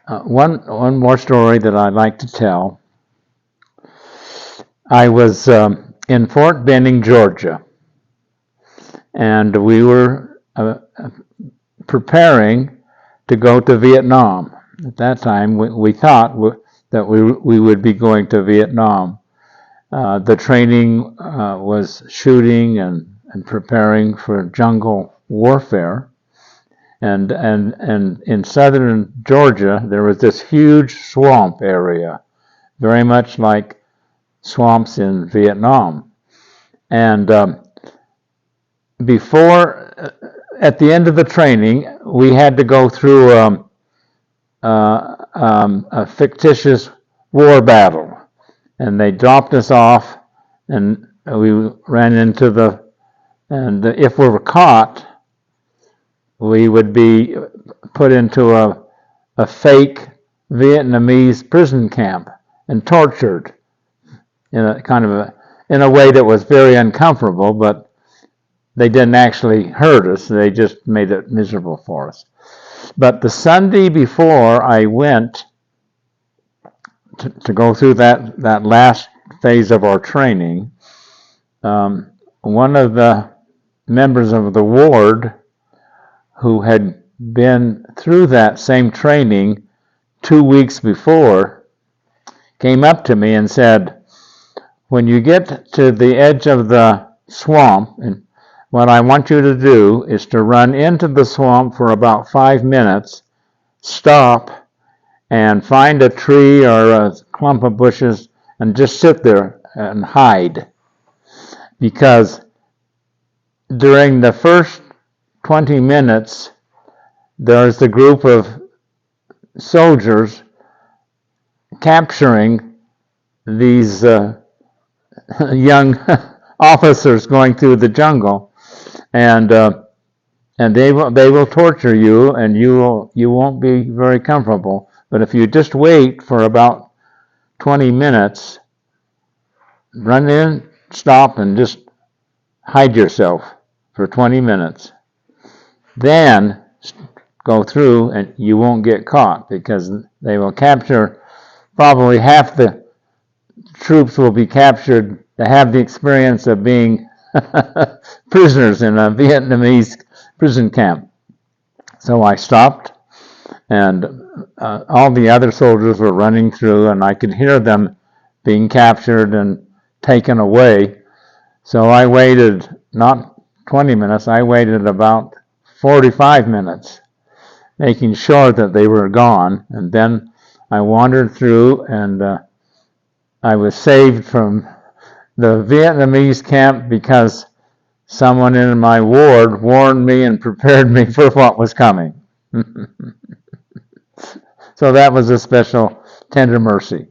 one more story that I'd like to tell. I was in Fort Benning, Georgia, and we were preparing to go to Vietnam. At that time, we thought that we would be going to Vietnam. The training was shooting and preparing for jungle warfare. And in southern Georgia, there was this huge swamp area, very much like swamps in Vietnam. And at the end of the training, we had to go through a fictitious war battle. And they dropped us off, and we ran into and if we were caught, we would be put into a fake Vietnamese prison camp and tortured in a way that was very uncomfortable, but they didn't actually hurt us. They just made it miserable for us. But the Sunday before I went to go through that last phase of our training, one of the members of the ward who had been through that same training 2 weeks before came up to me and said, when you get to the edge of the swamp, and what I want you to do is to run into the swamp for about 5 minutes, stop, and find a tree or a clump of bushes and just sit there and hide. Because during the first 20 minutes, there's a group of soldiers capturing these young officers going through the jungle, and they will torture you, and you won't be very comfortable. But if you just wait for about 20 minutes, run in, stop, and just hide yourself for 20 minutes. Then go through, and you won't get caught, because they will capture, probably half the troops will be captured to have the experience of being prisoners in a Vietnamese prison camp. So I stopped, and all the other soldiers were running through, and I could hear them being captured and taken away. So I waited not 20 minutes, I waited about 45 minutes, making sure that they were gone. And then I wandered through, and I was saved from the Vietnamese camp because someone in my ward warned me and prepared me for what was coming. So that was a special tender mercy.